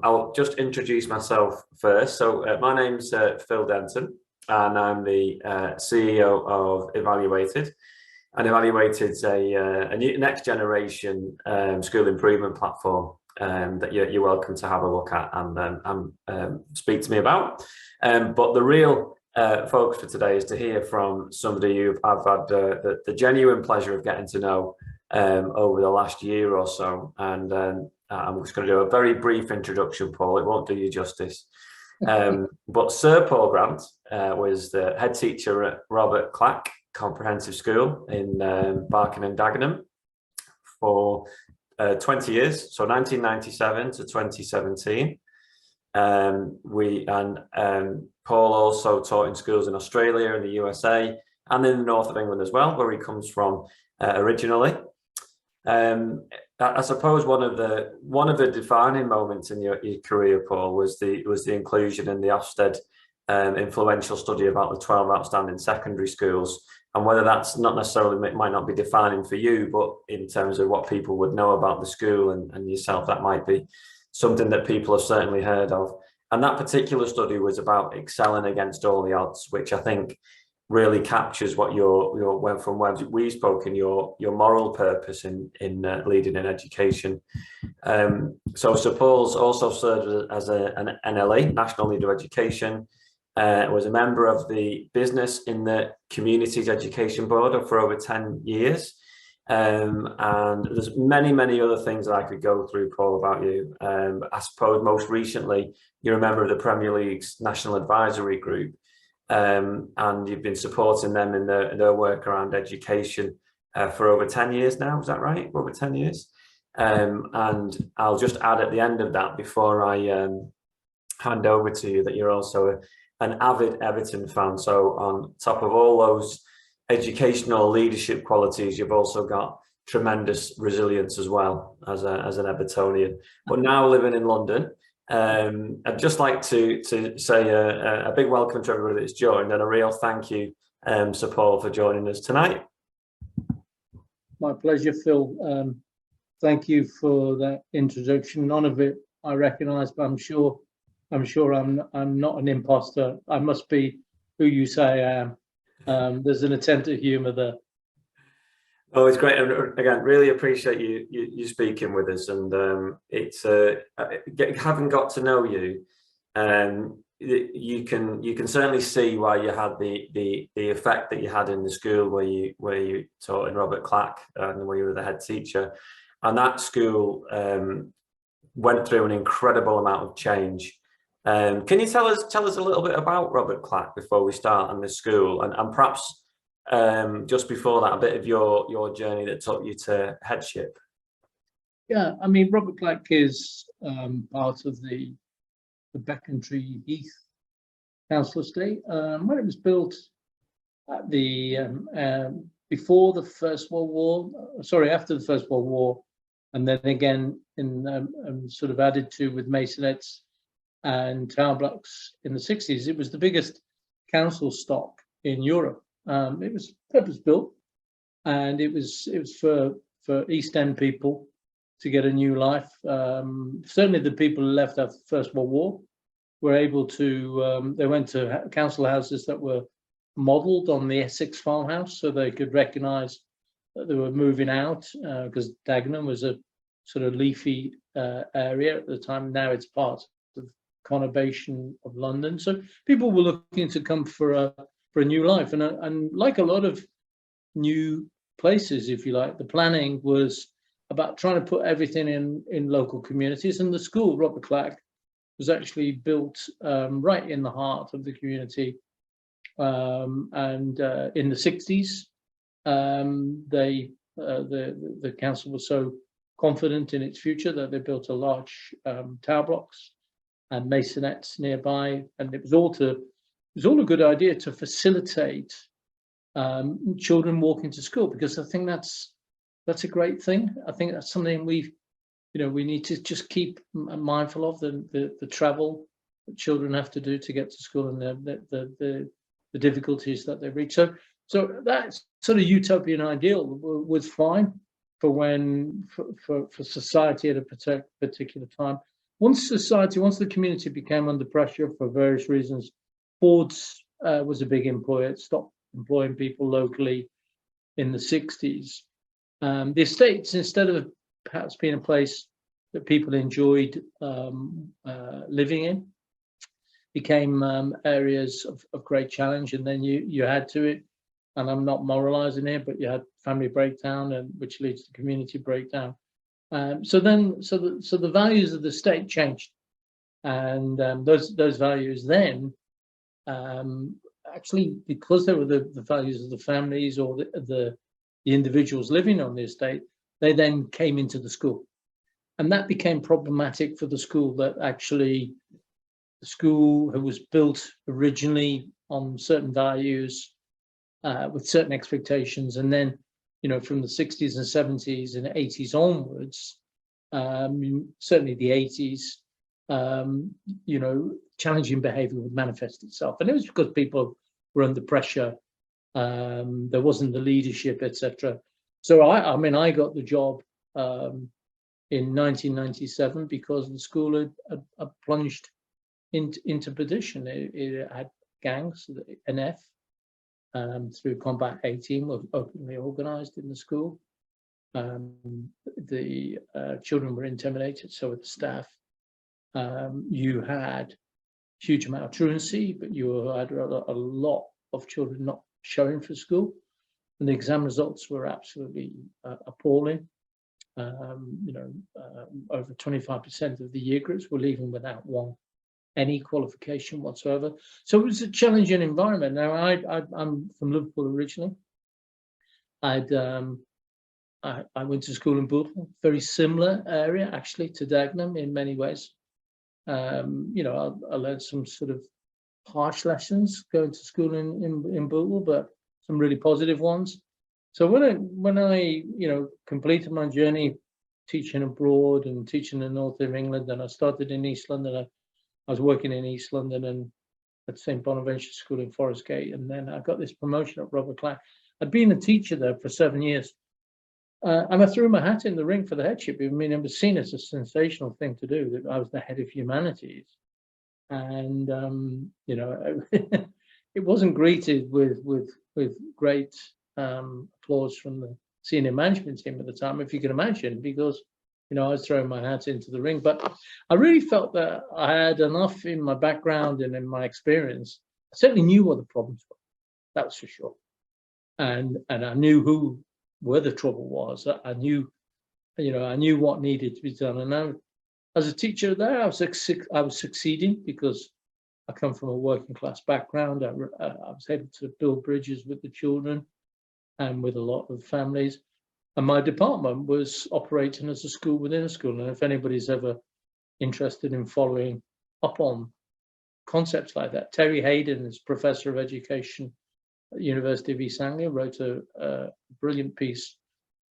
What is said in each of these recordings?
I'll just introduce myself first. So my name's Phil Denton, and I'm the CEO of Evaluated. And Evaluated is a new next generation school improvement platform that you're welcome to have a look at and speak to me about. But the real focus for today is to hear from somebody who I've had the genuine pleasure of getting to know over the last year or so. And I'm just going to do a very brief introduction, Paul. It won't do you justice. But Sir Paul Grant was the head teacher at Robert Clack Comprehensive School in Borough and Dagenham for 20 years, so 1997 to 2017. Paul also taught in schools in Australia and the USA and in the north of England as well, where he comes from originally. I suppose one of the defining moments in your career, Paul, was the inclusion in the Ofsted influential study about the 12 outstanding secondary schools, and whether that's not necessarily, it might not be defining for you, but in terms of what people would know about the school and yourself, that might be something that people have certainly heard of. And that particular study was about excelling against all the odds, which I think really captures what from where we've spoken, your moral purpose in leading in education. So Sir Paul's also served as an NLE, National Leader of Education, was a member of the business in the Communities Education Board for over 10 years. And there's many other things that I could go through, Paul, about you. I suppose most recently, you're a member of the Premier League's National Advisory Group. And you've been supporting them in their work around education for over 10 years now. Is that right? Over 10 years. And I'll just add at the end of that, before I hand over to you, that you're also an avid Everton fan. So on top of all those educational leadership qualities, you've also got tremendous resilience as well as an Evertonian. But now living in London, I'd just like to say a big welcome to everybody that's joined, and a real thank you, Sir Paul, for joining us tonight. My pleasure, Phil. Thank you for that introduction. None of it I recognise, but I'm sure I'm not an imposter. I must be who you say I am. There's an attempt at humour there. Oh, it's great. And again, really appreciate you speaking with us. And it's having got to know you, you can certainly see why you had the effect that you had in the school where you taught in Robert Clack and where you were the head teacher. And that school went through an incredible amount of change. Can you tell us a little bit about Robert Clack before we start on this school, and perhaps just before that, a bit of your journey that took you to headship? Yeah, I mean, Robert Clack is part of the Becontree Heath Council Estate. When it was built at before the First World War, after the First World War, and then again in sort of added to with masonettes and tower blocks in the 60s. It was the biggest council stock in Europe. It was purpose built, and it was for East End people to get a new life. Certainly the people who left after the First World War were able to, they went to council houses that were modelled on the Essex farmhouse, so they could recognise that they were moving out, because Dagenham was a sort of leafy area at the time. Now it's part of conurbation of London. So people were looking to come for a new life, and like a lot of new places, if you like, the planning was about trying to put everything in local communities. And the school, Robert Clack, was actually built right in the heart of the community. And in the 60s, the council was so confident in its future that they built a large tower blocks and masonettes nearby, and it was all a good idea to facilitate children walking to school, because I think that's a great thing. I think that's something we need to just keep mindful of, the travel that children have to do to get to school, and the difficulties that they reach. So that sort of utopian ideal was fine for society at a particular time. once the community became under pressure for various reasons, Ford's was a big employer. It stopped employing people locally in the 60s. The estates, instead of perhaps being a place that people enjoyed living in, became areas of great challenge. And then you had to it, and I'm not moralizing here, but you had family breakdown, and which leads to community breakdown. So the values of the state changed, and those values then, actually, because they were the values of the families or the individuals living on the estate, they then came into the school, and that became problematic for the school. That actually, the school, who was built originally on certain values, with certain expectations, and then, you know, from the 60s and 70s and 80s onwards, certainly the 80s, you know, challenging behaviour would manifest itself, and it was because people were under pressure. There wasn't the leadership, etc. So I mean, I got the job in 1997 because the school had plunged into perdition. It had gangs, the NF. Through Combat 18 was openly organised in the school. The children were intimidated, so were the staff. You had huge amount of truancy, but you had a lot of children not showing for school, and the exam results were absolutely appalling. You know, over 25% of the year groups were leaving without any qualification whatsoever. So it was a challenging environment. Now, I'm from Liverpool originally. I went to school in Borough, very similar area actually to Dagenham in many ways. You know, I learned some sort of harsh lessons going to school in Borough, but some really positive ones. So when I you know, completed my journey teaching abroad and teaching in the north of England, and I started in East London. I was working in East London and at St Bonaventure School in Forest Gate, and then I got this promotion at Robert Clack. I'd been a teacher there for 7 years, and I threw my hat in the ring for the headship. I mean, it was seen as a sensational thing to do, that I was the head of humanities, and you know, it wasn't greeted with great applause from the senior management team at the time, if you can imagine, because, you know, I was throwing my hat into the ring. But I really felt that I had enough in my background and in my experience. I certainly knew what the problems were, that was for sure. And I knew where the trouble was. I knew, you know, I knew what needed to be done. And now, as a teacher there, I was succeeding because I come from a working class background. I was able to build bridges with the children and with a lot of families. And my department was operating as a school within a school. And if anybody's ever interested in following up on concepts like that, Terry Hayden is Professor of Education at the University of East Anglia, wrote a brilliant piece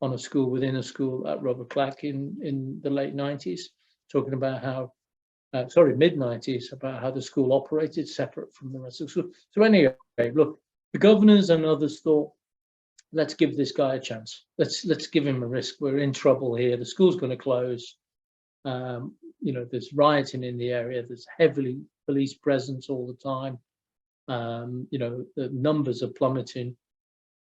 on a school within a school at Robert Clack in the late 90s, talking about how, mid-90s, about how the school operated separate from the rest of the school. So anyway, look, the governors and others thought, let's give this guy a chance. Let's give him a risk. We're in trouble here. The school's going to close. You know, there's rioting in the area. There's heavily police presence all the time. You know, the numbers are plummeting.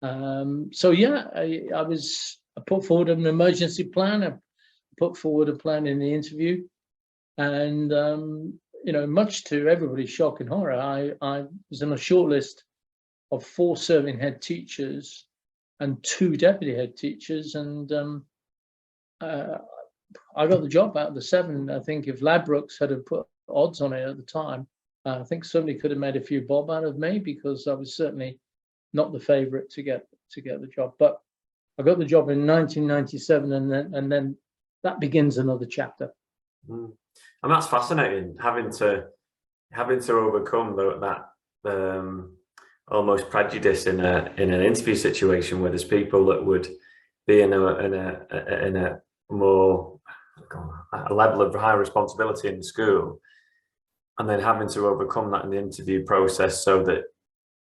So yeah, I put forward an emergency plan. I put forward a plan in the interview, and you know, much to everybody's shock and horror, I was in a short list of 4 serving head teachers and 2 deputy head teachers, and I got the job out of the 7. I think if Ladbrokes had have put odds on it at the time, I think somebody could have made a few bob out of me, because I was certainly not the favourite to get the job. But I got the job in 1997, and then that begins another chapter. And that's fascinating, having to overcome that almost prejudice in an interview situation where there's people that would be in a more a level of high responsibility in the school, and then having to overcome that in the interview process so that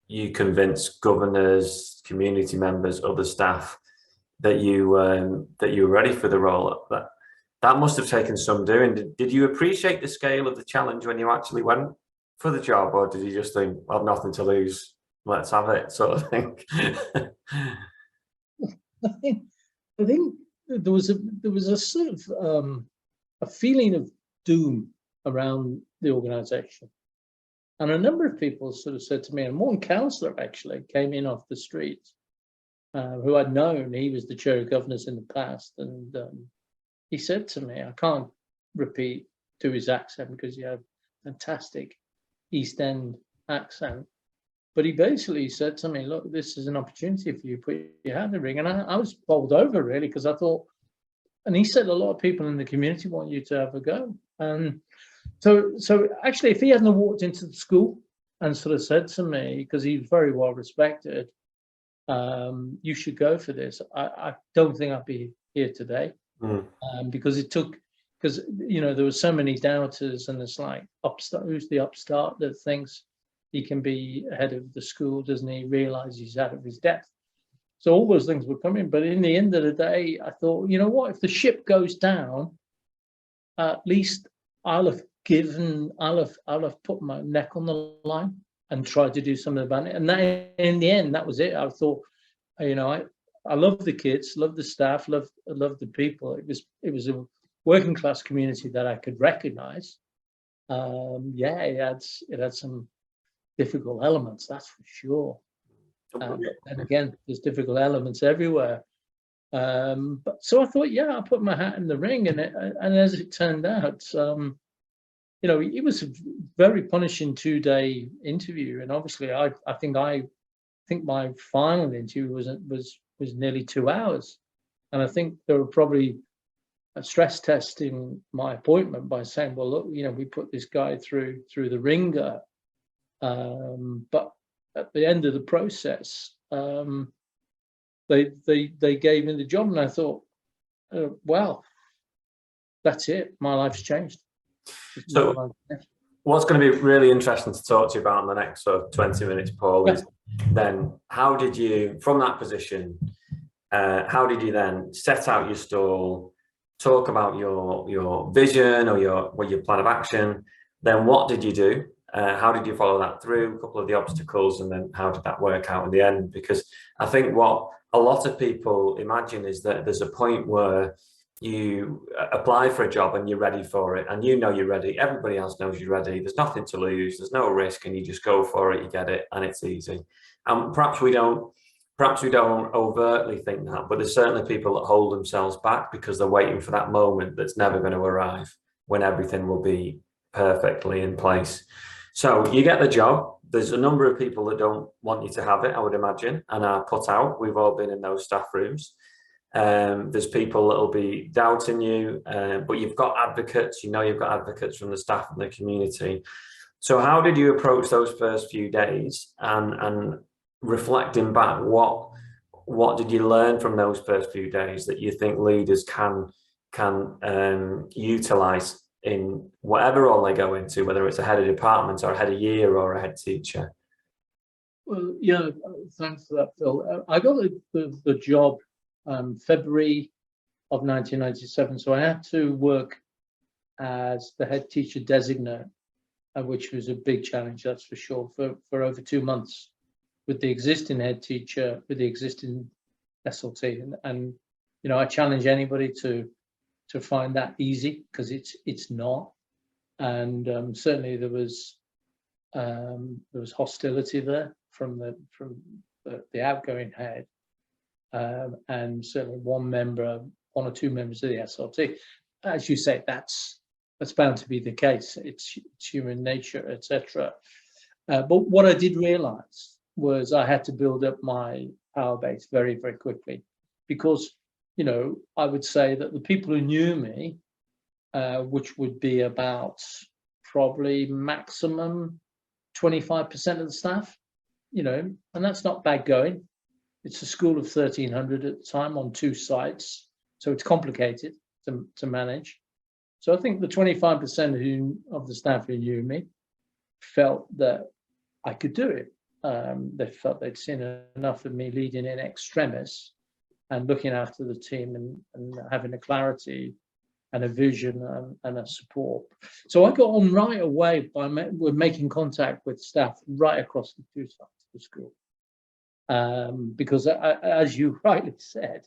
you convince governors, community members, other staff that you were ready for the role. That must have taken some doing. Did you appreciate the scale of the challenge when you actually went for the job, or did you just think, "I've nothing to lose, let's have it," sort of thing? I think there was a sort of a feeling of doom around the organisation, and a number of people sort of said to me, and one councillor actually came in off the street, who I'd known. He was the chair of governors in the past, and he said to me, I can't repeat to his accent because he had a fantastic East End accent, but he basically said to me, look, this is an opportunity for you to put your hat in the ring. And I was bowled over, really, because I thought, and he said a lot of people in the community want you to have a go. And so actually, if he hadn't walked into the school and sort of said to me, because he was very well respected, you should go for this, I don't think I'd be here today. Because there were so many doubters, and it's like, upstart, who's the upstart that thinks he can be head of the school? Doesn't he realize he's out of his depth? So all those things were coming, but in the end of the day, I thought, you know what, if the ship goes down, at least I'll have put my neck on the line and tried to do something about it. And that, in the end, that was it. I thought, I love the kids, love the staff, love the people. It was a working class community that I could recognise. It had some difficult elements, that's for sure. And again, there's difficult elements everywhere. But so I thought, I put my hat in the ring, and as it turned out, it was a very punishing 2-day interview, and obviously, I think my final interview was nearly 2 hours, and I think there were probably a stress testing my appointment by saying, well, look, we put this guy through the ringer, but at the end of the process, they gave me the job, and I thought, well, that's it, my life's changed. So what's going to be really interesting to talk to you about in the next sort of 20 minutes, Paul, is then how did you, from that position, how did you then set out your stall, talk about your vision or your plan of action? Then what did you do? How did you follow that through? A couple of the obstacles, and then how did that work out in the end? Because I think what a lot of people imagine is that there's a point where you apply for a job and you're ready for it, and you're ready, everybody else knows you're ready, there's nothing to lose, there's no risk, and you just go for it, you get it, and it's easy. And perhaps we don't overtly think that, but there's certainly people that hold themselves back because they're waiting for that moment that's never going to arrive, when everything will be perfectly in place. So you get the job. There's a number of people that don't want you to have it, I would imagine, and are put out. We've all been in those staff rooms. There's people that will be doubting you, but you've got advocates. You've got advocates from the staff and the community. So how did you approach those first few days, and reflecting back, what did you learn from those first few days that you think leaders can utilize in whatever role they go into, whether it's a head of department or a head of year or a head teacher? Well, thanks for that, Phil. I got the job February of 1997, so I had to work as the head teacher designate, which was a big challenge, that's for sure, for over 2 months with the existing head teacher, with the existing SLT, and I challenge anybody to find that easy, because it's not, and certainly there was hostility there from the outgoing head, and certainly one or two members of the SLT. As you say, that's bound to be the case. It's human nature, etc. But what I did realize was I had to build up my power base very, very quickly, because I would say that the people who knew me, which would be about probably maximum 25% of the staff, and that's not bad going. It's a school of 1,300 at the time on 2 sites, so it's complicated to manage. So I think the 25% of the staff who knew me felt that I could do it. They felt they'd seen enough of me leading in extremis and looking after the team and having a clarity and a vision and a support. So I got on right away with making contact with staff right across the two sides of the school. Because as you rightly said,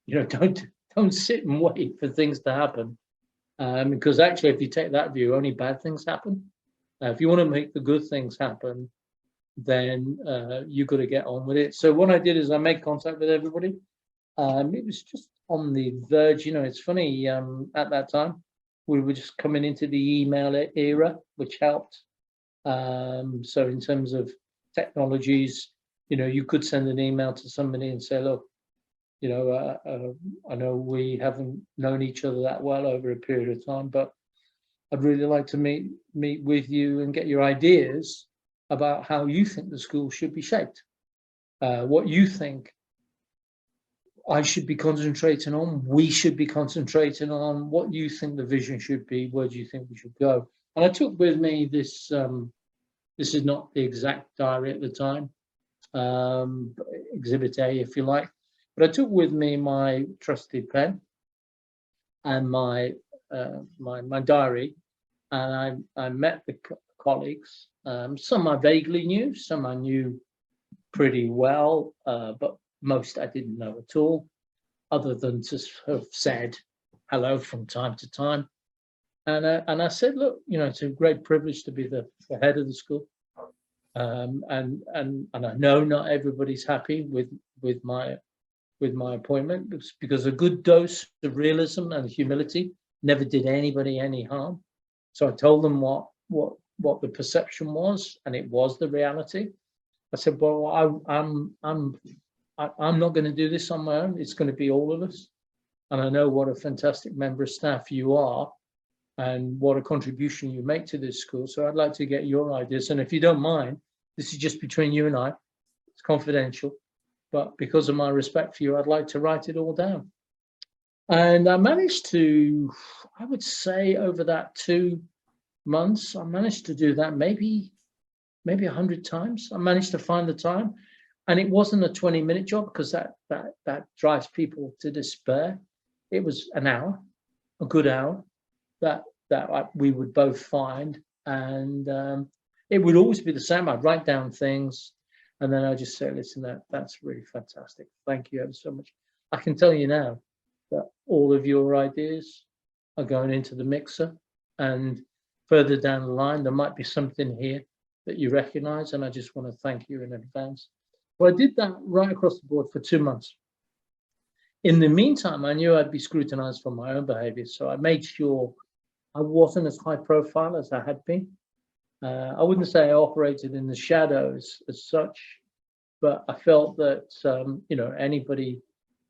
don't sit and wait for things to happen. Because actually, if you take that view, only bad things happen. If you want to make the good things happen, then you've got to get on with it. So what I did is I made contact with everybody. It was just on the verge. It's funny, at that time, we were just coming into the email era, which helped. So in terms of technologies, you could send an email to somebody and say, look, I know we haven't known each other that well over a period of time, but I'd really like to meet with you and get your ideas about how you think the school should be shaped, what you think I should be concentrating on, we should be concentrating on, what you think the vision should be, where do you think we should go? And I took with me this, this is not the exact diary at the time, Exhibit A, if you like, but I took with me my trusty pen and my diary, and I met the colleagues. Some I vaguely knew, some I knew pretty well, but most I didn't know at all, other than to have said hello from time to time. And I said, look, it's a great privilege to be the head of the school. And I know not everybody's happy with my appointment, because a good dose of realism and humility never did anybody any harm. So I told them what the perception was, and it was the reality. I said, well, I'm not going to do this on my own. It's going to be all of us. And I know what a fantastic member of staff you are and what a contribution you make to this school. So I'd like to get your ideas. And if you don't mind, this is just between you and I. It's confidential. But because of my respect for you, I'd like to write it all down. And I managed to, I would say over that 2 months, I managed to do that maybe 100 times. I managed to find the time. And it wasn't a 20-minute job, because that drives people to despair. It was an hour, a good hour, that we would both find. And it would always be the same. I'd write down things, and then I just say, listen, that's really fantastic. Thank you ever so much. I can tell you now that all of your ideas are going into the mixer, and further down the line, there might be something here that you recognize, and I just want to thank you in advance. Well, I did that right across the board for 2 months. In the meantime, I knew I'd be scrutinized for my own behavior, so I made sure I wasn't as high profile as I had been. I wouldn't say I operated in the shadows as such, but I felt that anybody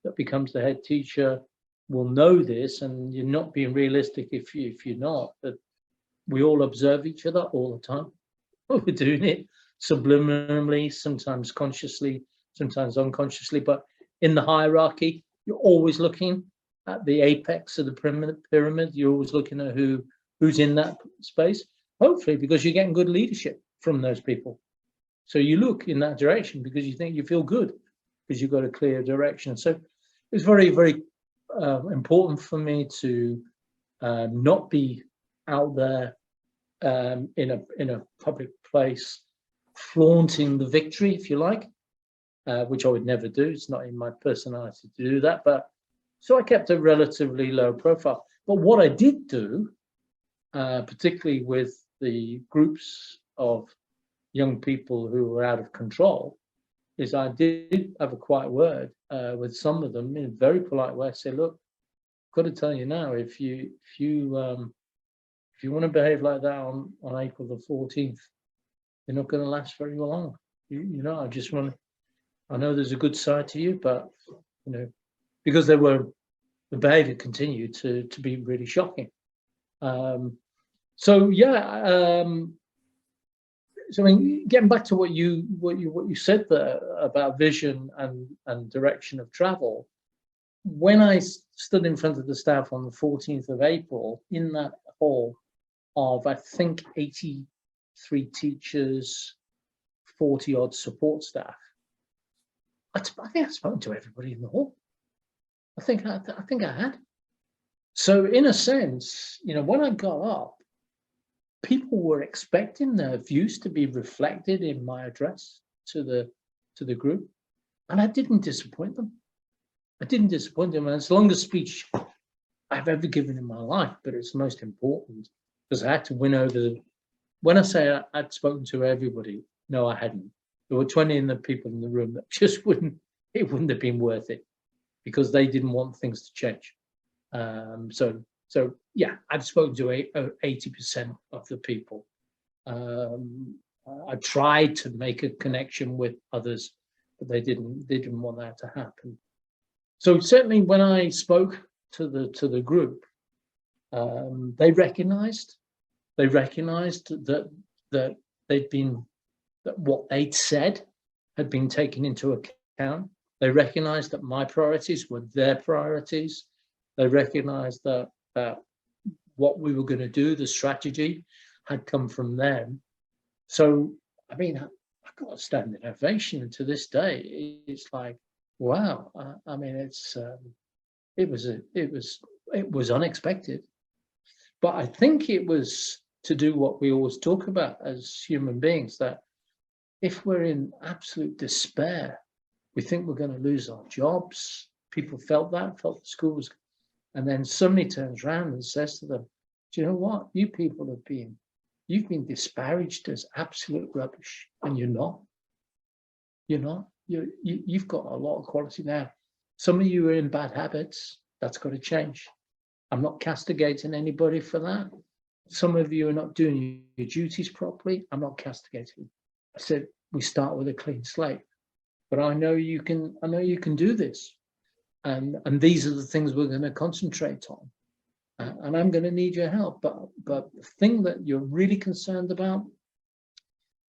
that becomes the head teacher will know this, and you're not being realistic if you're not. That we all observe each other all the time. We're doing it subliminally, sometimes consciously, sometimes unconsciously, but in the hierarchy, you're always looking at the apex of the pyramid. You're always looking at who's in that space, hopefully because you're getting good leadership from those people. So you look in that direction because you think you feel good, because you've got a clear direction. So it's very, very important for me to not be out there in a public place flaunting the victory, if you like, which I would never do. It's not in my personality to do that. But so I kept a relatively low profile. But what I did do, particularly with the groups of young people who were out of control, is I did have a quiet word with some of them in a very polite way. I say, look, I've got to tell you now, if you want to behave like that on April the 14th, you're not going to last very long. I just want to, I know there's a good side to you, but because the behavior continued to be really shocking. So I mean, getting back to what you said there about vision and direction of travel, when I stood in front of the staff on the 14th of April in that hall of, I think, 83 teachers, 40 odd support staff, I think I'd spoken to everybody in the hall. I think I had. So in a sense, when I got up, people were expecting their views to be reflected in my address to the group, and I didn't disappoint them. I didn't disappoint them, and it's the longest speech I've ever given in my life, but it's the most important because I had to win over when I say I'd spoken to everybody, no, I hadn't. There were 20 of the people in the room that just wouldn't have been worth it because they didn't want things to change. So yeah, I've spoken to 80% of the people. I tried to make a connection with others, but they didn't want that to happen. So certainly when I spoke to the group, they recognized that that what they'd said had been taken into account. They recognized that my priorities were their priorities. They recognized that what we were going to do, the strategy, had come from them. So, I mean, I got a standing ovation, and to this day, it's like, wow. I mean, it was unexpected, but I think it was to do what we always talk about as human beings, that if we're in absolute despair, we think we're going to lose our jobs. People felt the school was, and then somebody turns around and says to them, do you know what? You people you've been disparaged as absolute rubbish, and you're not. You've got a lot of quality now. Some of you are in bad habits. That's got to change. I'm not castigating anybody for that. Some of you are not doing your duties properly. I'm not castigating. I said, we start with a clean slate, but I know you can do this. And these are the things we're going to concentrate on. And I'm going to need your help. But the thing that you're really concerned about,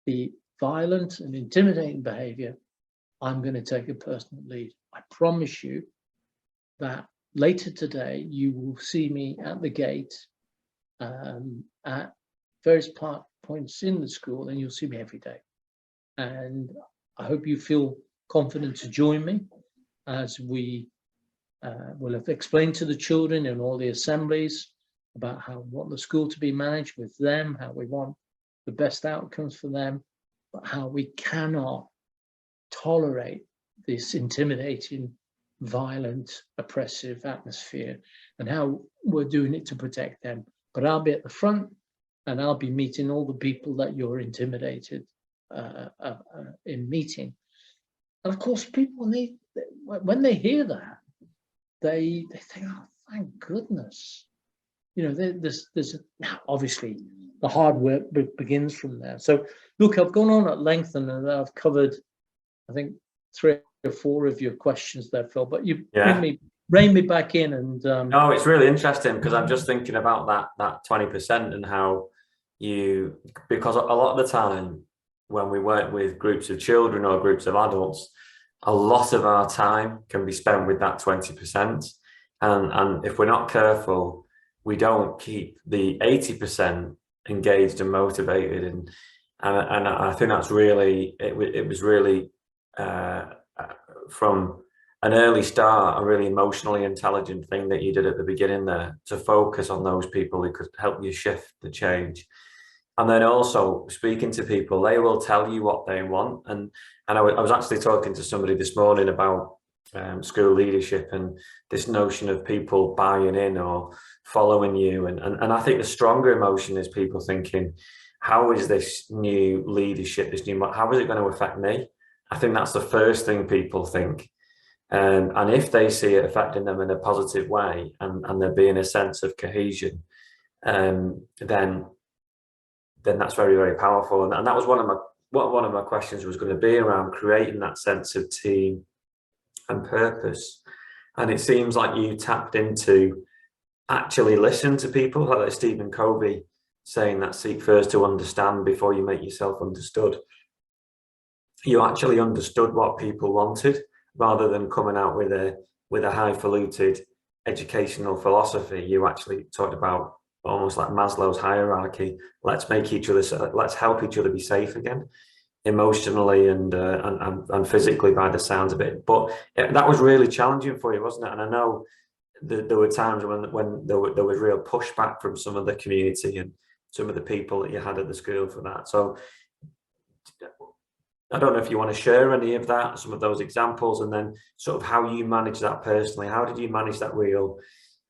the violent and intimidating behavior, I'm going to take a personal lead. I promise you that later today, you will see me at the gate at various points in the school, and you'll see me every day. And I hope you feel confident to join me as we will have explained to the children in all the assemblies about how we want the school to be managed with them, how we want the best outcomes for them, but how we cannot tolerate this intimidating, violent, oppressive atmosphere, and how we're doing it to protect them. But I'll be at the front, and I'll be meeting all the people that you're intimidated in meeting. And of course, people when they hear that, they think, oh, thank goodness. There's now obviously the hard work begins from there. So look, I've gone on at length, and I've covered, I think, 3 or 4 of your questions there, Phil. But you rein me back in, and no, it's really interesting because I'm just thinking about that 20% and how because a lot of the time when we work with groups of children or groups of adults, a lot of our time can be spent with that 20%. And if we're not careful, we don't keep the 80% engaged and motivated. And I think that's really, it was really, from an early start, a really emotionally intelligent thing that you did at the beginning there, to focus on those people who could help you shift the change. And then also speaking to people, they will tell you what they want. And I was actually talking to somebody this morning about school leadership and this notion of people buying in or following you. And I think the stronger emotion is people thinking, how is this new leadership, how is it going to affect me? I think that's the first thing people think. And if they see it affecting them in a positive way, and there being a sense of cohesion, then that's very, very powerful. And that was one of my questions was going to be around creating that sense of team and purpose. And it seems like you tapped into actually listen to people, like Stephen Covey saying that seek first to understand before you make yourself understood. You actually understood what people wanted, rather than coming out with a highfalutin educational philosophy. You actually talked about almost like Maslow's hierarchy. Let's help each other be safe again, emotionally and physically, by the sounds of it. But that was really challenging for you, wasn't it? And I know there were times when there was real pushback from some of the community and some of the people that you had at the school for that. So I don't know if you want to share any of that, some of those examples, and then sort of how you manage that personally. How did you manage that real,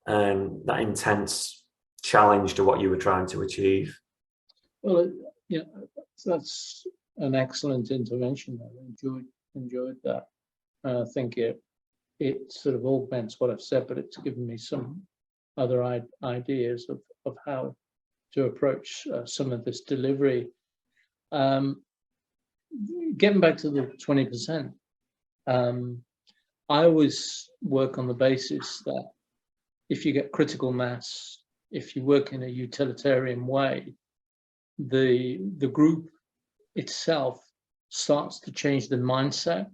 that intense challenge to what you were trying to achieve? Well, yeah, that's an excellent intervention. I enjoyed that. I think it sort of augments what I've said, but it's given me some other ideas of how to approach some of this delivery. Getting back to the 20%, I always work on the basis that if you get critical mass, if you work in a utilitarian way, the group itself starts to change the mindset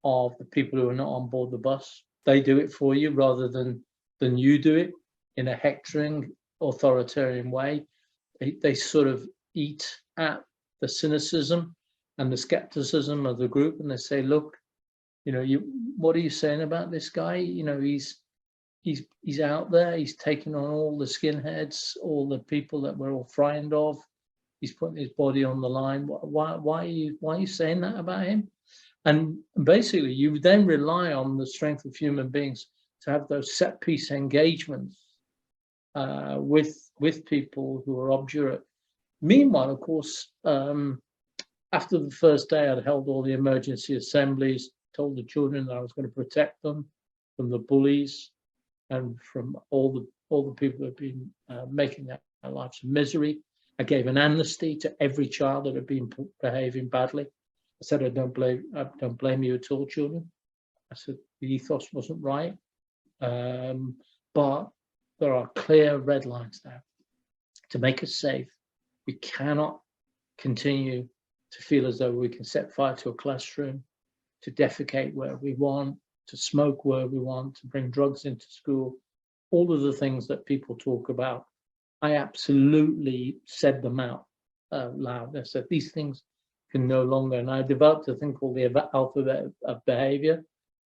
of the people who are not on board the bus. They do it for you rather than you do it in a hectoring, authoritarian way. They sort of eat at the cynicism and the skepticism of the group, and they say, look, what are you saying about this guy? He's out there, he's taking on all the skinheads, all the people that we're all frightened of. He's putting his body on the line. Why are you saying that about him? And basically, you then rely on the strength of human beings to have those set piece engagements with people who are obdurate. Meanwhile, of course, after the first day, I'd held all the emergency assemblies, told the children that I was going to protect them from the bullies and from all the people who had been making their lives a misery. I gave an amnesty to every child that had been behaving badly. I said, I don't blame you at all, children. I said, the ethos wasn't right. But there are clear red lines now. To make us safe, we cannot continue to feel as though we can set fire to a classroom, to defecate where we want, to smoke where we want, to bring drugs into school, all of the things that people talk about. I absolutely said them out loud. I said, these things can no longer, and I developed a thing called the alphabet of behaviour,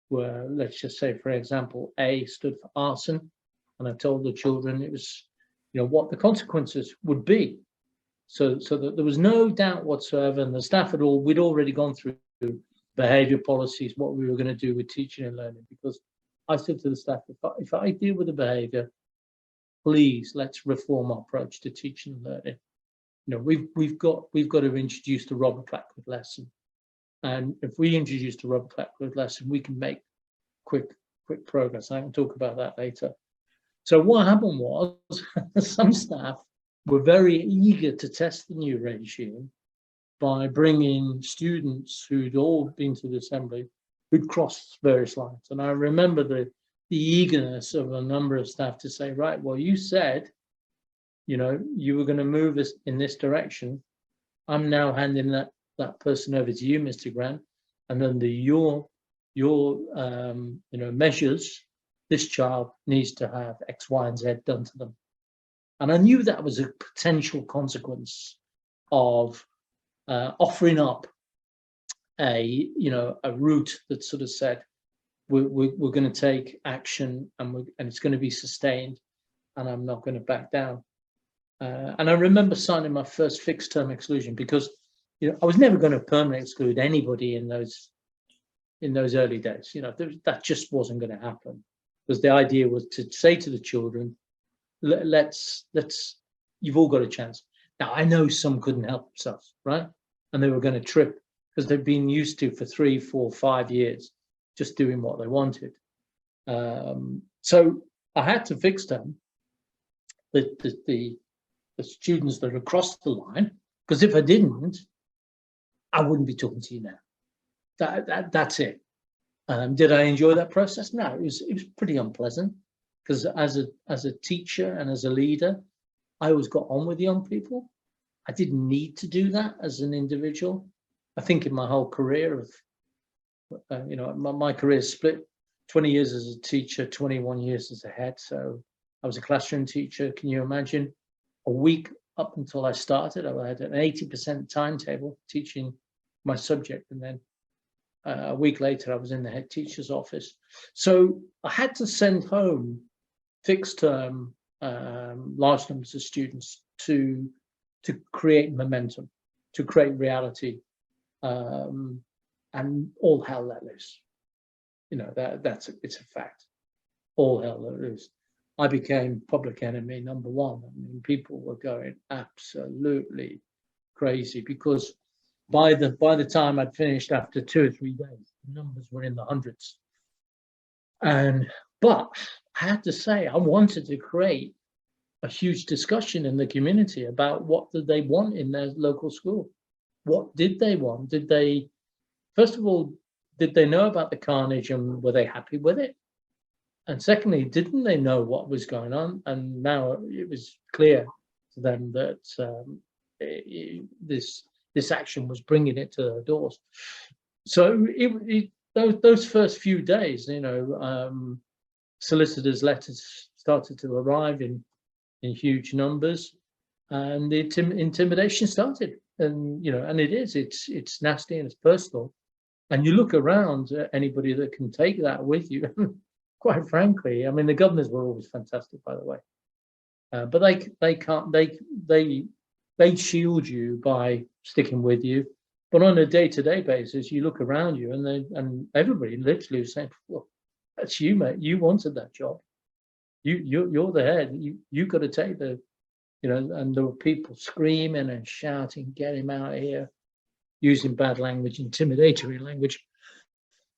where, let's just say, for example, A stood for arson, and I told the children it was, what the consequences would be. So that there was no doubt whatsoever, and the staff we'd already gone through behaviour policies, what we were going to do with teaching and learning, because I said to the staff, if I deal with the behaviour, please let's reform our approach to teaching and learning. We've got to introduce the Robert Clack lesson, and if we introduce the Robert Clack lesson, we can make quick progress. I can talk about that later. So what happened was some staff were very eager to test the new regime by bringing students who'd all been to the assembly, who'd crossed various lines. And I remember the eagerness of a number of staff to say, right, well, you said, you were going to move us in this direction. I'm now handing that person over to you, Mr. Grant, and under your measures, this child needs to have X, Y, and Z done to them. And I knew that was a potential consequence of offering up a route that sort of said, we're going to take action, and it's going to be sustained, and I'm not going to back down. And I remember signing my first fixed term exclusion because I was never going to permanently exclude anybody in those early days. That just wasn't going to happen, because the idea was to say to the children, let's you've all got a chance. Now I know some couldn't help themselves, right? And they were going to trip because they've been used to for 3, 4, 5 years just doing what they wanted. So I had to fix them, the students that had crossed the line, because if I didn't, I wouldn't be talking to you now. That's it. Did I enjoy that process? No, it was pretty unpleasant, because as a teacher and as a leader, I always got on with young people. I didn't need to do that as an individual. I think in my whole career my career split 20 years as a teacher, 21 years as a head. So I was a classroom teacher. Can you imagine? A week up until I started, I had an 80% timetable teaching my subject, and then a week later, I was in the head teacher's office. So I had to send home fixed term, large numbers of students to create momentum, to create reality, and all hell let loose. You know, it's a fact. All hell let loose. I became public enemy number one. I mean, people were going absolutely crazy because by the time I'd finished, after 2 or 3 days, the numbers were in the hundreds. But I had to say, I wanted to create a huge discussion in the community about what did they want in their local school. What did they want? Did they, first of all, did they know about the carnage and were they happy with it? And secondly, didn't they know what was going on? And now it was clear to them that this action was bringing it to their doors. So those first few days, you know, solicitors' letters started to arrive in huge numbers, and the intimidation started. And you know, and it's nasty and it's personal. And you look around at anybody that can take that with you. Quite frankly, I mean, the governors were always fantastic, by the way, but they shield you by sticking with you. But on a day-to-day basis, you look around you, and everybody literally was saying, "Well, that's you, mate. You wanted that job. You're the head. You got to take the, you know." And there were people screaming and shouting, "Get him out of here!" using bad language, intimidatory language.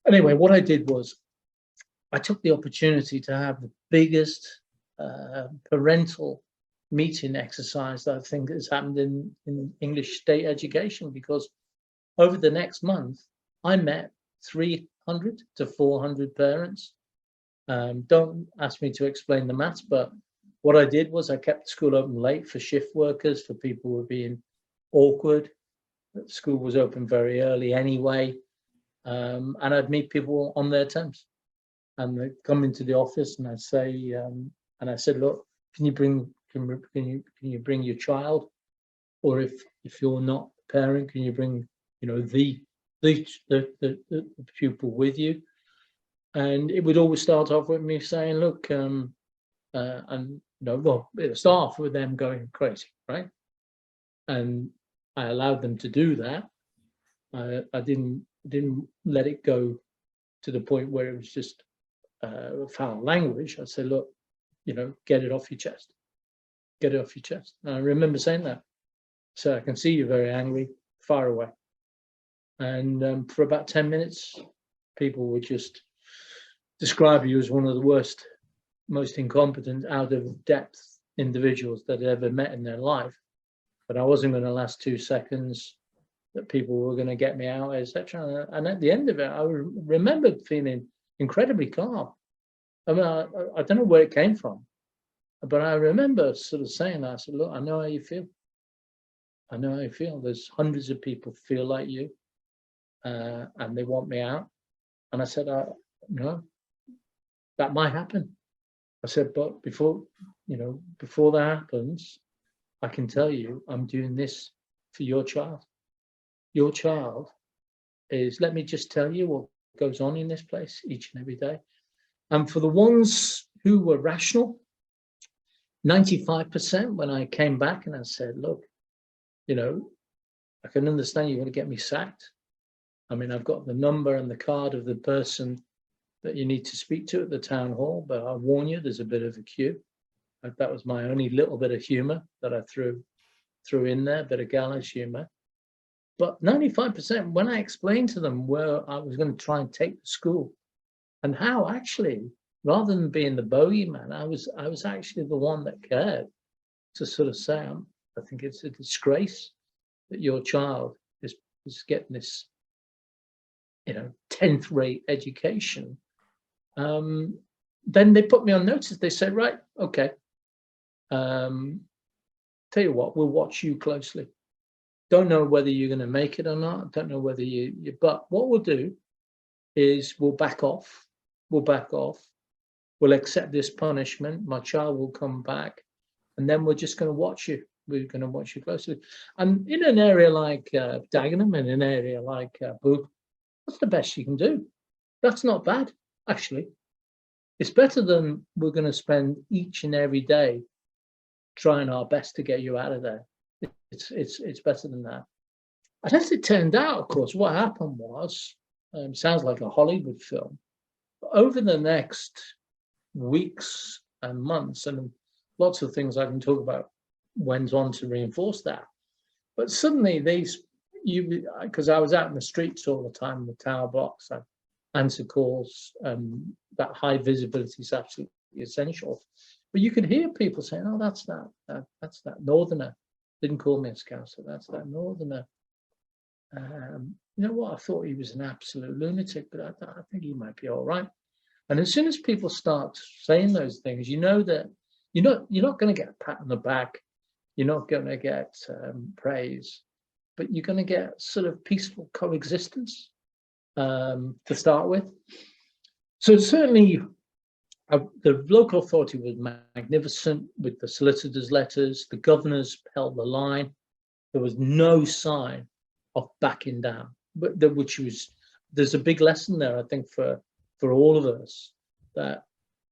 Anyway, what I did was, I took the opportunity to have the biggest parental meeting exercise that I think has happened in English state education, because over the next month, I met 300 to 400 parents. Don't ask me to explain the maths, but what I did was I kept the school open late for shift workers, for people who were being awkward. The school was open very early anyway, and I'd meet people on their terms. And they come into the office, and I say, and I said, "Look, can you bring your child, or if you're not a parent, can you bring, you know, the pupil with you?" And it would always start off with me saying, "Look," and you know, well, it'll start off with them going crazy, right? And I allowed them to do that. I didn't let it go to the point where it was just foul language. I said, "Look, you know, get it off your chest. Get it off your chest." And I remember saying that. "So I can see you're very angry, far away." And for about 10 minutes, people would just describe you as one of the worst, most incompetent, out of depth individuals that they'd ever met in their life. But I wasn't going to last 2 seconds, that people were going to get me out, etc. And at the end of it, I remember feeling incredibly calm. I mean, I don't know where it came from, but I remember sort of saying that. I said, "Look, I know how you feel. I know how you feel. There's hundreds of people feel like you, and they want me out." And I said, "You know, that might happen." I said, "But before that happens, I can tell you, I'm doing this for your child. Your child is, let me just tell you what goes on in this place each and every day." And for the ones who were rational, 95%, when I came back and I said, "Look, you know, I can understand you want to get me sacked. I mean, I've got the number and the card of the person that you need to speak to at the town hall, but I warn you, there's a bit of a queue." That was my only little bit of humor that I threw in there, a bit of gallows humor. But 95%, when I explained to them where I was going to try and take the school, and how actually, rather than being the bogeyman, I was actually the one that cared to sort of say, "I think it's a disgrace that your child is getting this, you know, 10th rate education." Then they put me on notice. They said, "Right, okay. Tell you what, we'll watch you closely. Don't know whether you're going to make it or not. Don't know whether you, but what we'll do is we'll back off. We'll back off. We'll accept this punishment. My child will come back, and then we're just going to watch you. We're going to watch you closely." And in an area like Dagenham, and an area like Borough, That's the best you can do. That's not bad, actually. It's better than we're going to spend each and every day trying our best to get you out of there. It's better than that. And as it turned out, of course, what happened was, sounds like a Hollywood film, but over the next weeks and months, and lots of things I can talk about went on to reinforce that. But suddenly because I was out in the streets all the time, the tower blocks, I answer calls, that high visibility is absolutely essential. But you could hear people saying, oh, that's that northerner. Didn't call me a Scouser, that's that northerner. You know what? I thought he was an absolute lunatic, but I think he might be all right. And as soon as people start saying those things, you know that you're not going to get a pat on the back, you're not going to get praise, but you're going to get sort of peaceful coexistence to start with. So certainly, the local authority was magnificent with the solicitors' letters. The governors held the line. There was no sign of backing down, but there's a big lesson there, I think, for all of us, that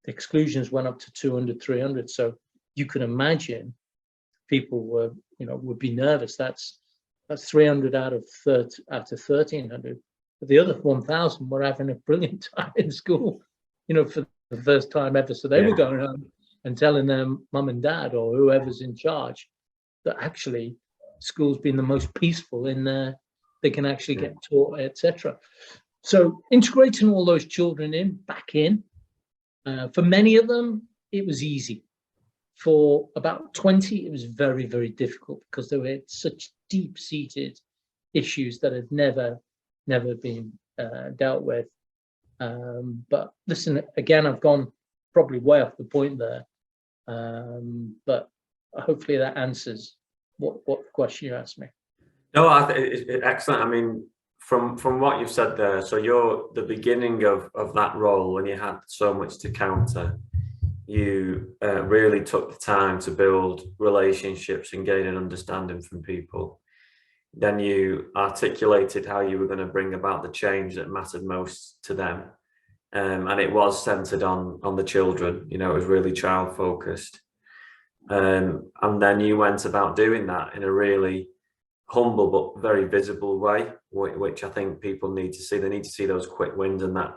the exclusions went up to 200, 300. So you can imagine people would be nervous. That's 300 out of 1,300. But the other 1,000 were having a brilliant time in school, for the first time ever. So they were going home and telling their mum and dad or whoever's in charge that actually school's been the most peaceful in there. They can actually get taught, etc. So integrating all those children back in, for many of them, it was easy. For about 20, it was very, very difficult because there were such deep-seated issues that had never been dealt with. But listen, again, I've gone probably way off the point there, but hopefully that answers what question you asked me. No, I think it's excellent. I mean, from what you've said there, so you're the beginning of that role when you had so much to counter. You really took the time to build relationships and gain an understanding from people. Then you articulated how you were going to bring about the change that mattered most to them. And it was centered on the children, it was really child focused. And then you went about doing that in a really humble but very visible way, which I think people need to see. They need to see those quick wins and that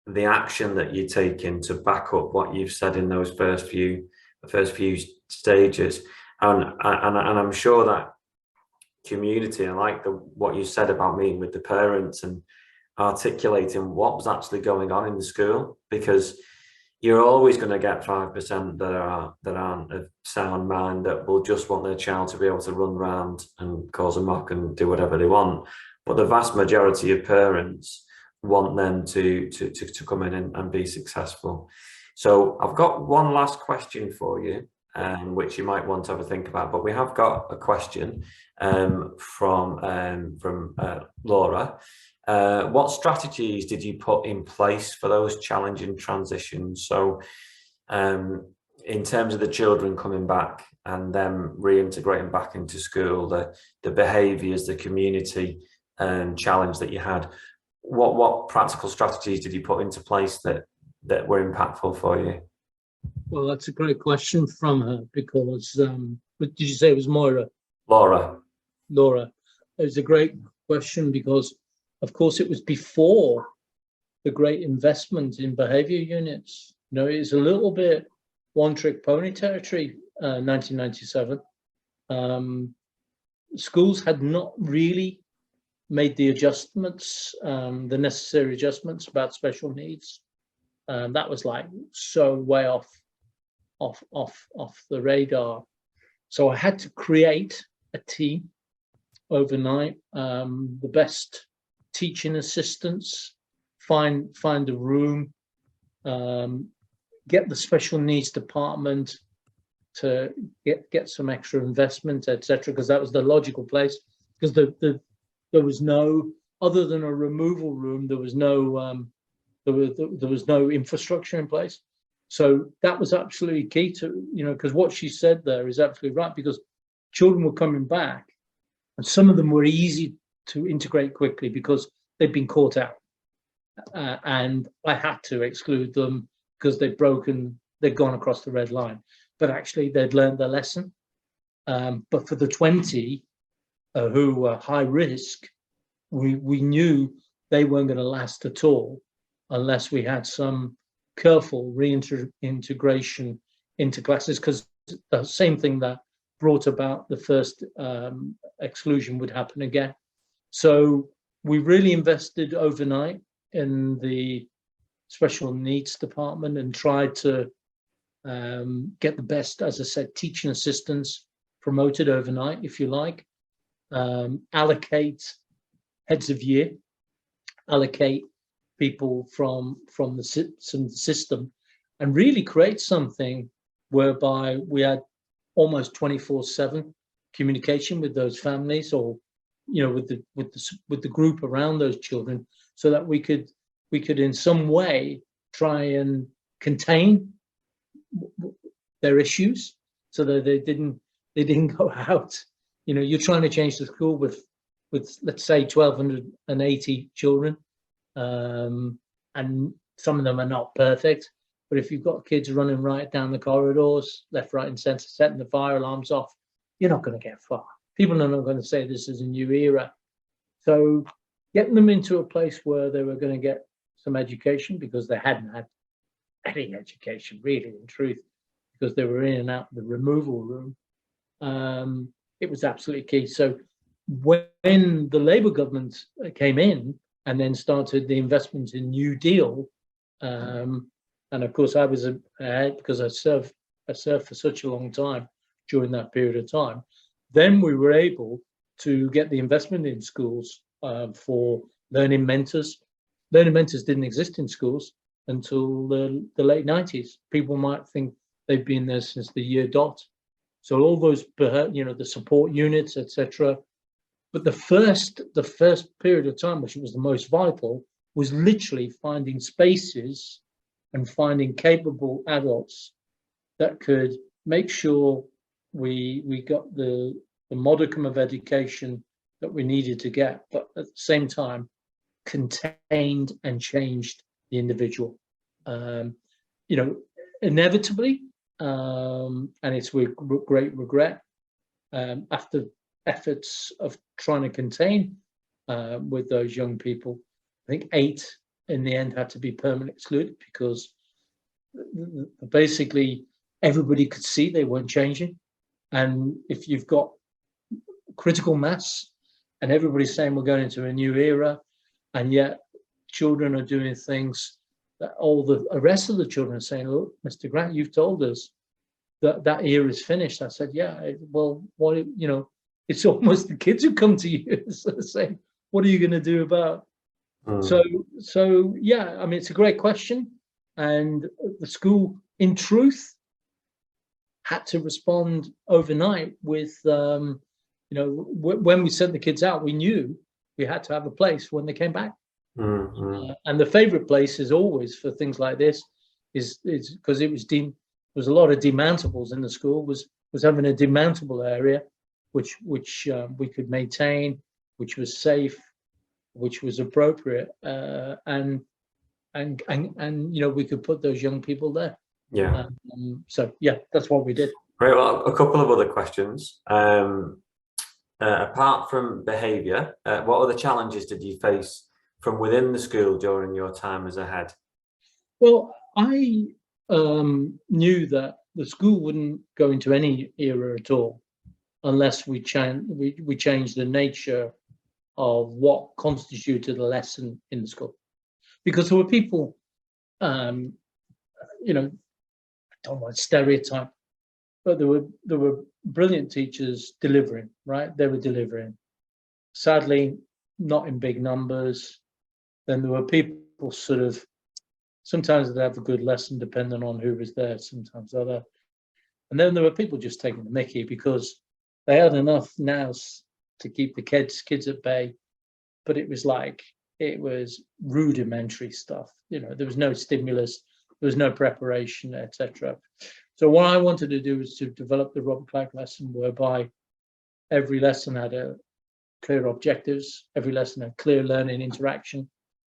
the action that you're taking to back up what you've said in those first few stages. And I'm sure that community, I like what you said about meeting with the parents and articulating what was actually going on in the school, because you're always going to get 5% that aren't of sound mind, that will just want their child to be able to run around and cause a mock and do whatever they want. But the vast majority of parents want them to come in and be successful. So I've got one last question for you, which you might want to have a think about, but we have got a question from Laura. What strategies did you put in place for those challenging transitions? So in terms of the children coming back and them reintegrating back into school, the behaviours, the community challenge that you had, what practical strategies did you put into place that were impactful for you? Well, that's a great question from her, because did you say it was Moira? Laura. It was a great question because, of course, it was before the great investment in behaviour units. It's a little bit one-trick pony territory, 1997. Schools had not really made the adjustments, the necessary adjustments about special needs. That was like so way off the radar. So I had to create a team overnight, the best teaching assistants, find a room, get the special needs department to get some extra investment, etc., because that was the logical place, because there was no, other than a removal room, there was no there was no infrastructure in place. So that was absolutely key to, because what she said there is absolutely right, because children were coming back and some of them were easy to integrate quickly because they'd been caught out, and I had to exclude them because they'd gone across the red line. But actually, they'd learned their lesson. But for the 20 who were high risk, we knew they weren't going to last at all unless we had some careful reintegration into classes, because the same thing that brought about the first exclusion would happen again. So we really invested overnight in the special needs department and tried to get the best, as I said, teaching assistants promoted overnight, if you like, allocate heads of year, allocate people from the system, and really create something whereby we had almost 24/7 communication with those families, or with the group around those children, so that we could in some way try and contain their issues, so that they didn't go out. You're trying to change the school with let's say 1,280 children, and some of them are not perfect. But if you've got kids running right down the corridors, left, right, and centre, setting the fire alarms off, you're not going to get far. People are not going to say this is a new era. So getting them into a place where they were going to get some education, because they hadn't had any education, really, in truth, because they were in and out of the removal room, it was absolutely key. So when the Labour government came in and then started the investment in New Deal, and of course I was ahead because I served for such a long time during that period of time, then we were able to get the investment in schools for learning mentors. Learning mentors didn't exist in schools until the late 90s. People might think they've been there since the year dot. So all those, the support units, etc. But the first period of time, which was the most vital, was literally finding spaces and finding capable adults that could make sure we got the modicum of education that we needed to get, but at the same time contained and changed the individual. Inevitably, and it's with great regret, after efforts of trying to contain with those young people, I think 8 in the end had to be permanently excluded, because basically everybody could see they weren't changing. And if you've got critical mass and everybody's saying we're going into a new era, and yet children are doing things that all the rest of the children are saying, look, Mr. Grant, you've told us that era is finished. I said, yeah, well, what, it's almost the kids who come to you saying, what are you going to do about? So yeah, I mean, it's a great question. And the school, in truth, had to respond overnight with, when we sent the kids out, we knew we had to have a place when they came back. And the favorite place is always for things like this is because it was a lot of demountables in the school, was having a demountable area which we could maintain, which was safe, which was appropriate, and we could put those young people there. Yeah. So yeah, that's what we did. Great. Well, a couple of other questions. Apart from behaviour, what other challenges did you face from within the school during your time as a head? Well, I knew that the school wouldn't go into any era at all unless we changed the nature of what constituted a lesson in the school. Because there were people, I don't want to stereotype, but there were brilliant teachers delivering, right? They were delivering. Sadly, not in big numbers. Then there were people sort of, sometimes they'd have a good lesson depending on who was there, sometimes other. And then there were people just taking the mickey because they had enough nous to keep the kids at bay. But it was rudimentary stuff. There was no stimulus, there was no preparation, etc. So what I wanted to do was to develop the Robert Clack lesson, whereby every lesson had a clear objectives. Every lesson had clear learning interaction.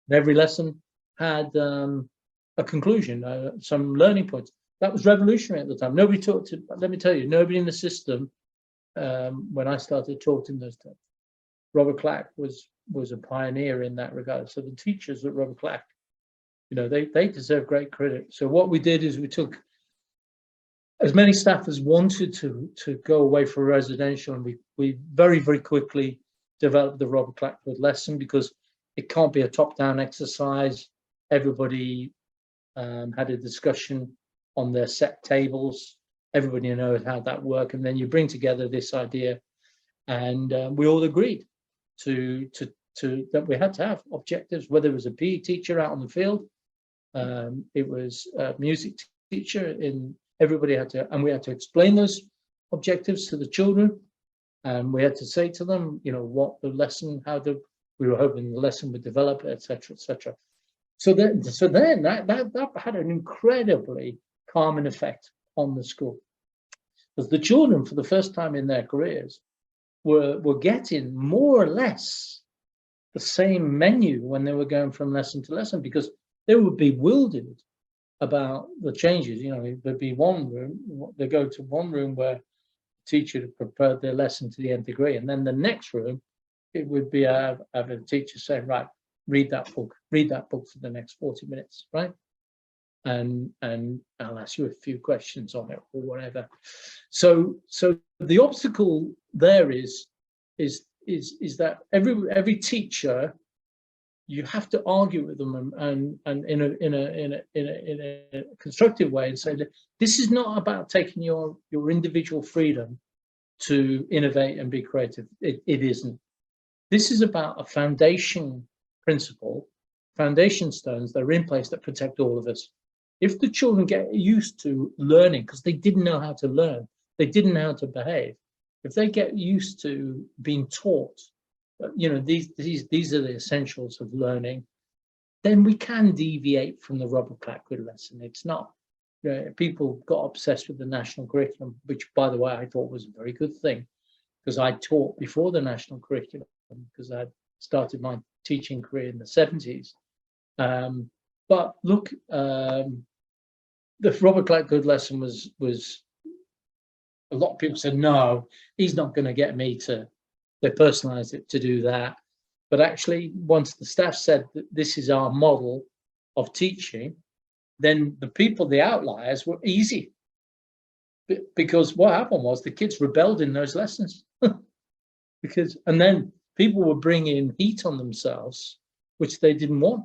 And every lesson had a conclusion, some learning points. That was revolutionary at the time. Nobody talked to, let me tell you, nobody in the system, when I started talking those times, Robert Clack was a pioneer in that regard. So the teachers at Robert Clack, they deserve great credit. So what we did is we took as many staff as wanted to go away for residential, and we very, very quickly developed the Robert Clack lesson, because it can't be a top-down exercise. Everybody had a discussion on their set tables. Everybody knows how that works, and then you bring together this idea, and we all agreed to that we had to have objectives. Whether it was a PE teacher out on the field, it was a music teacher. Everybody had to, and we had to explain those objectives to the children, and we had to say to them, what the lesson, we were hoping the lesson would develop, etc., etc. So then that had an incredibly calming effect on the school, because the children, for the first time in their careers, were getting more or less the same menu when they were going from lesson to lesson, because they were bewildered about the changes. There'd be one room, they go to one room where the teacher had prepared their lesson to the nth degree, and then the next room, it would be have a teacher saying, right, read that book for the next 40 minutes, right? And I'll ask you a few questions on it or whatever. So the obstacle there is that every teacher, you have to argue with them and in a constructive way, and say that this is not about taking your individual freedom to innovate and be creative. It isn't. This is about a foundation principle, foundation stones that are in place that protect all of us. If the children get used to learning, because they didn't know how to learn, they didn't know how to behave. If they get used to being taught, these are the essentials of learning, then we can deviate from the Robert Clack lesson. It's not, people got obsessed with the national curriculum, which, by the way, I thought was a very good thing, because I taught before the national curriculum, because I started my teaching career in the 70s. But look, the Robert Clack lesson was a lot of people said, no, he's not going to get me to, they personalized it to do that. But actually, once the staff said that this is our model of teaching, then the outliers were easy. Because what happened was the kids rebelled in those lessons. And then people were bringing heat on themselves, which they didn't want.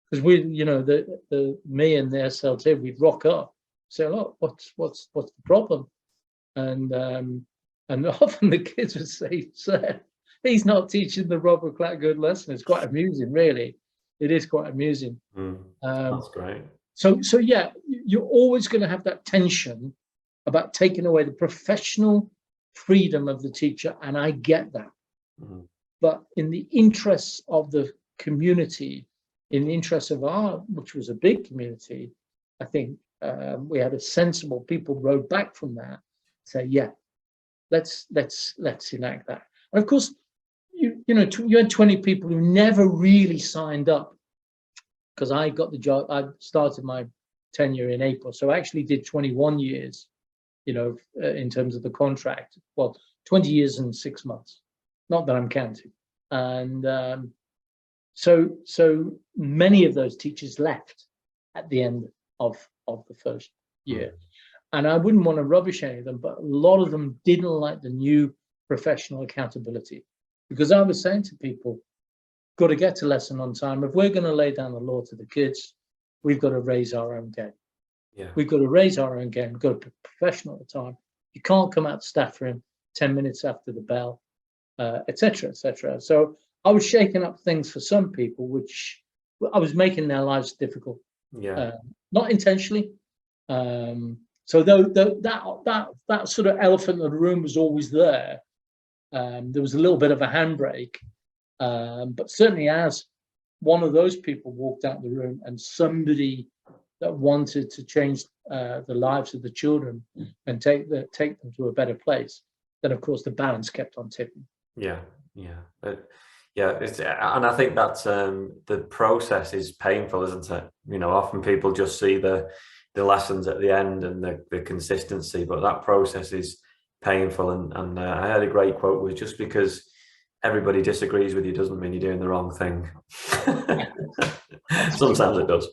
Because me and the SLT, we'd rock up, say, look, what's the problem? And often the kids would say, sir, he's not teaching the Robert Clack lesson. It's quite amusing, really. It is quite amusing. That's great. So yeah, you're always going to have that tension about taking away the professional freedom of the teacher, and I get that. But in the interests of the community, in the interests of which was a big community, I think we had a sensible, people rode back from that, say, yeah, let's enact that. And of course, you had 20 people who never really signed up, because I got the job. I started my tenure in April, so I actually did 21 years, in terms of the contract. Well, 20 years and 6 months, not that I'm counting. And so many of those teachers left at the end of the first year. And I wouldn't want to rubbish any of them, but a lot of them didn't like the new professional accountability. Because I was saying to people, got to get to lesson on time. If we're going to lay down the law to the kids, we've got to raise our own game. Yeah. We've got to raise our own game. We've got to be professional at the time. You can't come out the staff room 10 minutes after the bell, etc., etc. So I was shaking up things for some people, which I was making their lives difficult. Yeah. Not intentionally. So that sort of elephant in the room was always there. There was a little bit of a handbrake, but certainly as one of those people walked out the room and somebody that wanted to change the lives of the children and take them to a better place, then of course the balance kept on tipping. Yeah, yeah, yeah. And I think that's the process is painful, isn't it? You know, often people just see the lessons at the end and the consistency, but that process is painful. And I heard a great quote was, just because everybody disagrees with you doesn't mean you're doing the wrong thing. Sometimes it does.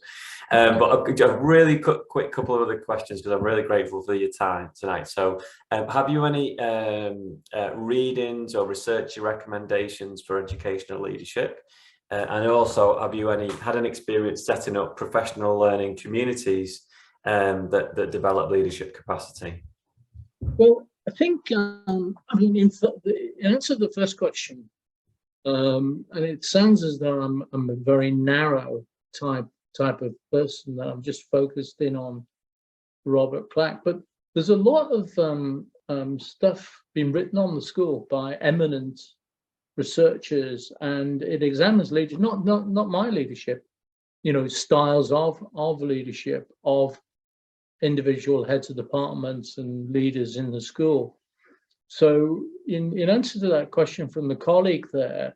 But a really quick couple of other questions, because I'm really grateful for your time tonight. So have you any readings or research recommendations for educational leadership? And also, have you had an experience setting up professional learning communities that develop leadership capacity? Well, I think, I mean, in answer to the first question, and it sounds as though I'm a very narrow type of person, that I'm just focused in on Robert Clack, but there's a lot of stuff being written on the school by eminent researchers, and it examines leadership, not my leadership, you know, styles of leadership of individual heads of departments and leaders in the school. So in answer to that question from the colleague there,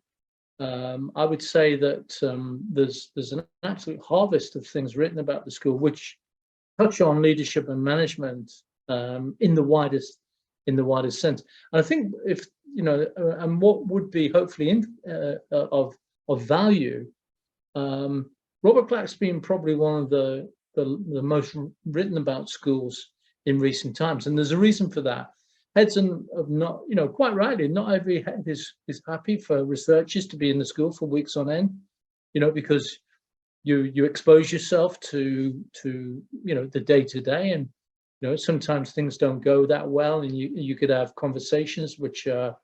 I would say that there's an absolute harvest of things written about the school which touch on leadership and management in the widest sense. And I think, if you know, and what would be hopefully of value, Robert Clack's been probably one of the most written about schools in recent times, and there's a reason for that. Heads of not, you know, quite rightly, not every head is happy for researchers to be in the school for weeks on end, you know, because you expose yourself to you know, the day-to-day, and you know, sometimes things don't go that well, and you could have conversations which are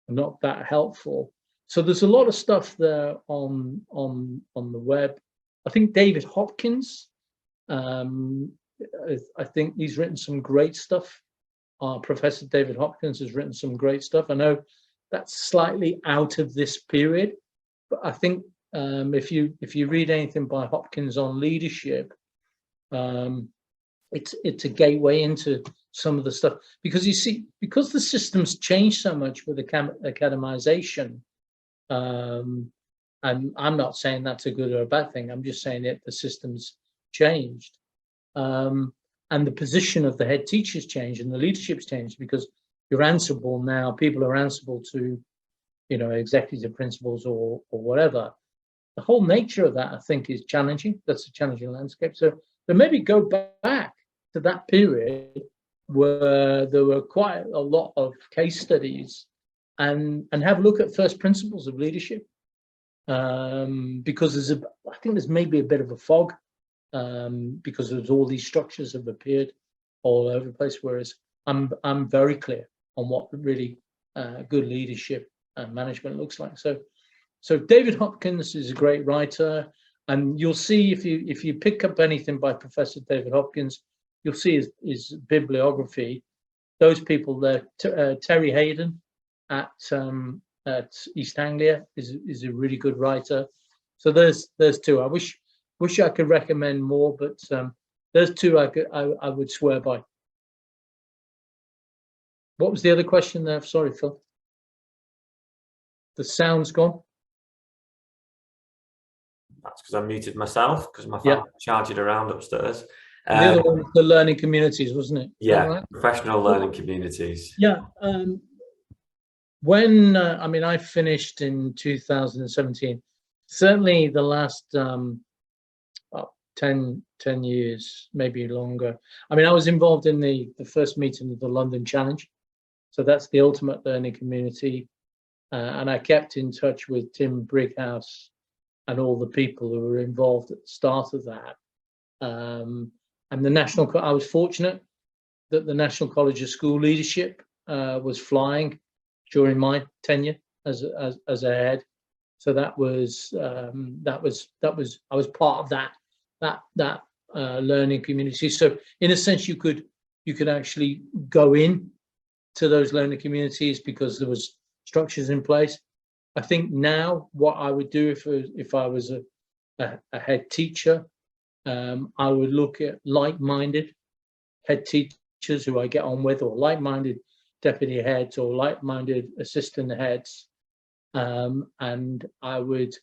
not that helpful. So there's a lot of stuff there on the web. I think David Hopkins, I think he's written some great stuff. Professor David Hopkins has written some great stuff. I know that's slightly out of this period, but I think if you read anything by Hopkins on leadership, it's a gateway into some of the stuff, because you see, because the system's changed so much with academization, and I'm not saying that's a good or a bad thing, I'm just saying that the system's changed, and the position of the head teachers changed and the leadership's changed, because you're answerable now, people are answerable to, you know, executive principals or whatever. The whole nature of that, I think, is challenging. That's a challenging landscape. So maybe go back to that period where there were quite a lot of case studies, and have a look at first principles of leadership, because I think there's maybe a bit of a fog, because there's all these structures have appeared all over the place, whereas I'm very clear on what really good leadership and management looks like. So David Hopkins is a great writer, and you'll see, if you pick up anything by Professor David Hopkins, you'll see his bibliography. Those people there, Terry Hayden at East Anglia is a really good writer. So there's two. I wish I could recommend more, but there's two I would swear by. What was the other question there? Sorry, Phil. The sound's gone. That's because I muted myself, because my phone charged around upstairs. The other one was the learning communities, wasn't it? Yeah, right? Professional learning communities. Yeah. When I mean, I finished in 2017. Certainly, the last 10 years, maybe longer. I mean, I was involved in the first meeting of the London Challenge, so that's the ultimate learning community, and I kept in touch with Tim Brighouse and all the people who were involved at the start of that. And the national, I was fortunate that the National College of School Leadership was flying during my tenure as a head. So that was I was part of that learning community. So in a sense, you could actually go in to those learning communities because there was structures in place. I think now what I would do if I was a head teacher, I would look at like-minded head teachers who I get on with, or like-minded deputy heads or like-minded assistant heads, and I would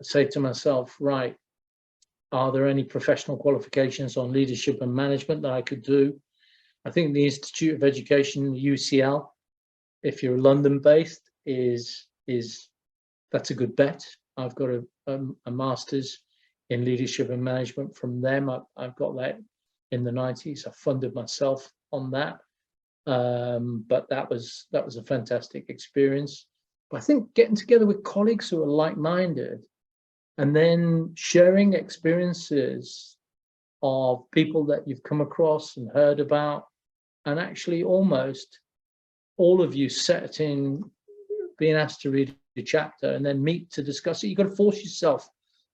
say to myself, right, are there any professional qualifications on leadership and management that I could do? I think the Institute of Education, UCL, if you're London-based, that's a good bet. I've got a master's in leadership and management from them. I've got that in the 90s. I funded myself on that, but that was a fantastic experience. But I think getting together with colleagues who are like-minded and then sharing experiences of people that you've come across and heard about, and actually almost all of you being asked to read a chapter and then meet to discuss it. You've got to force yourself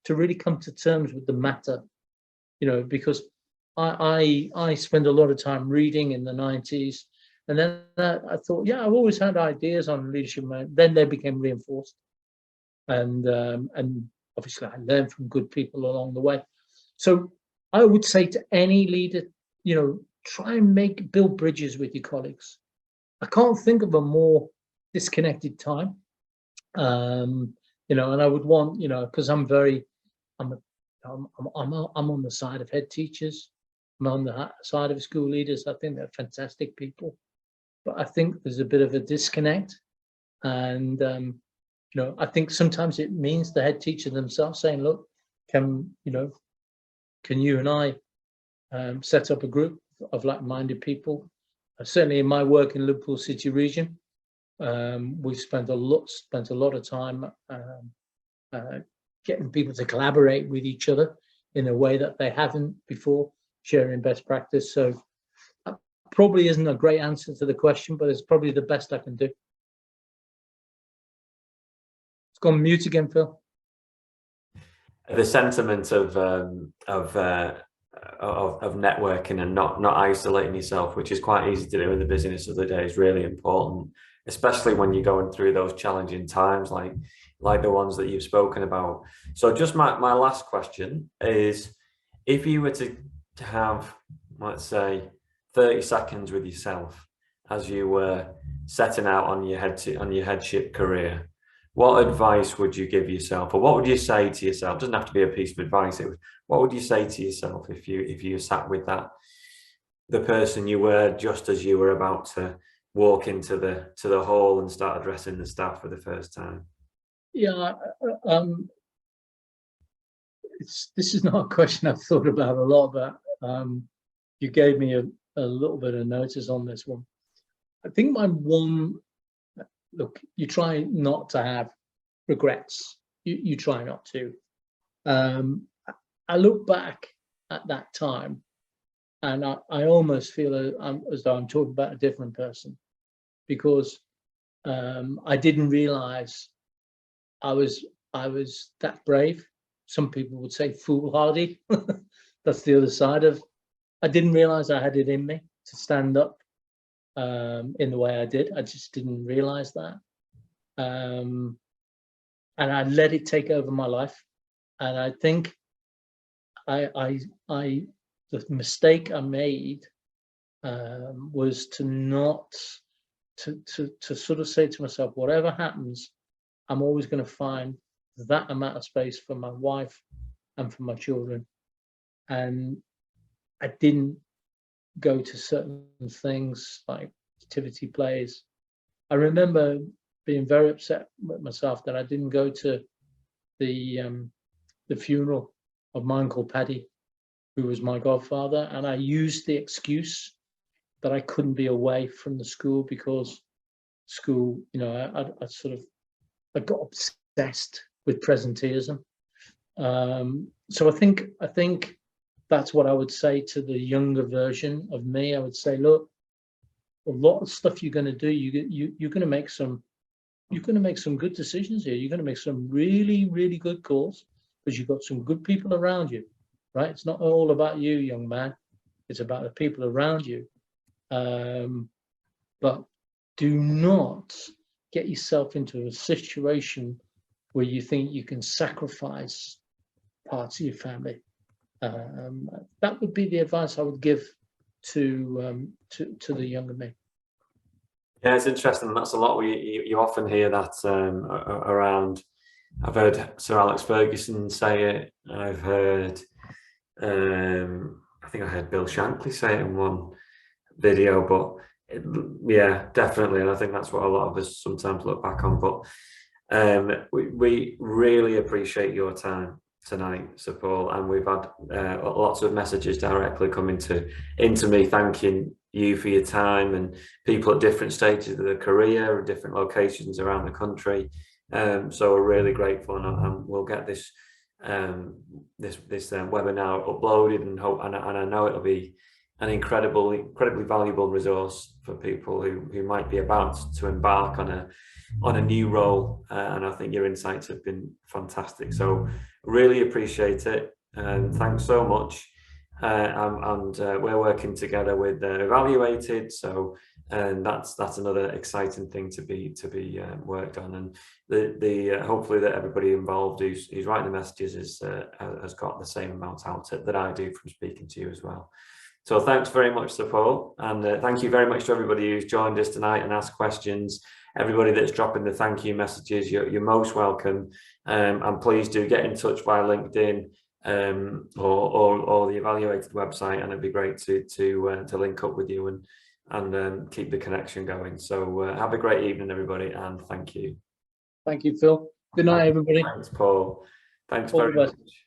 to really come to terms with the matter, because I spent a lot of time reading in the 90s, and then I thought, yeah, I've always had ideas on leadership. Then they became reinforced, and obviously I learned from good people along the way. So I would say to any leader, try and build bridges with your colleagues. I can't think of a more disconnected time, and I would want, because I'm on the side of head teachers, I'm on the side of school leaders. I think they're fantastic people, but I think there's a bit of a disconnect, and I think sometimes it means the head teacher themselves saying, look, can you and I set up a group of like-minded people? Certainly in my work in Liverpool City region, we've spent a lot of time getting people to collaborate with each other in a way that they haven't before, sharing best practice. So that probably isn't a great answer to the question, but it's probably the best I can do. It's gone mute again, Phil. The sentiment of networking and not isolating yourself, which is quite easy to do in the busyness of the day, is really important, especially when you're going through those challenging times like the ones that you've spoken about. So just my last question is, if you were to have, let's say, 30 seconds with yourself as you were setting out on your headship career, what advice would you give yourself, or what would you say to yourself? It doesn't have to be a piece of advice. What would you say to yourself if you sat with the person you were just as you were about to walk into the hall and start addressing the staff for the first time? Yeah, this is not a question I've thought about a lot, but you gave me a little bit of notice on this one. I think look, you try not to have regrets. You try not to. I look back at that time, and I almost feel as though I'm talking about a different person, because I didn't realize I was that brave. Some people would say foolhardy. That's the other side of. I didn't realize I had it in me to stand up in the way I did. I just didn't realize that, and I let it take over my life. And I think the mistake I made was to sort of say to myself, whatever happens, I'm always going to find that amount of space for my wife and for my children. And I didn't go to certain things like activity plays. I remember being very upset with myself that I didn't go to the funeral of my Uncle Paddy, who was my godfather, and I used the excuse that I couldn't be away from the school because school, I got obsessed with presenteeism. So I think that's what I would say to the younger version of me. I would say, look, a lot of stuff you're going to do, you're going to make some good decisions here. You're going to make some really, really good calls because you've got some good people around you, right? It's not all about you, young man. It's about the people around you. But do not get yourself into a situation where you think you can sacrifice parts of your family. That would be the advice I would give to the younger me. Yeah, it's interesting. That's a lot. You often hear that around. I've heard Sir Alex Ferguson say it. I've heard, I think I heard Bill Shankly say it in one video, but yeah, definitely. And I think that's what a lot of us sometimes look back on. But we really appreciate your time tonight, Sir Paul, and we've had lots of messages directly coming into me thanking you for your time, and people at different stages of their career and different locations around the country. So we're really grateful, and we'll get this webinar uploaded, and I know it'll be an incredibly valuable resource for people who might be about to embark on a new role, and I think your insights have been fantastic. So really appreciate it, and thanks so much. And we're working together with Evaluated, so and that's another exciting thing to be worked on, and the hopefully that everybody involved who's writing the messages has got the same amount out that I do from speaking to you as well. So thanks very much, Sir Paul, and thank you very much to everybody who's joined us tonight and asked questions. Everybody that's dropping the thank you messages, you're most welcome, and please do get in touch via LinkedIn or the Evaluated website, and it'd be great to link up with you and keep the connection going. So have a great evening, everybody, and thank you. Thank you, Phil. Good night, everybody. Thanks, Paul. Thanks All very the best. much.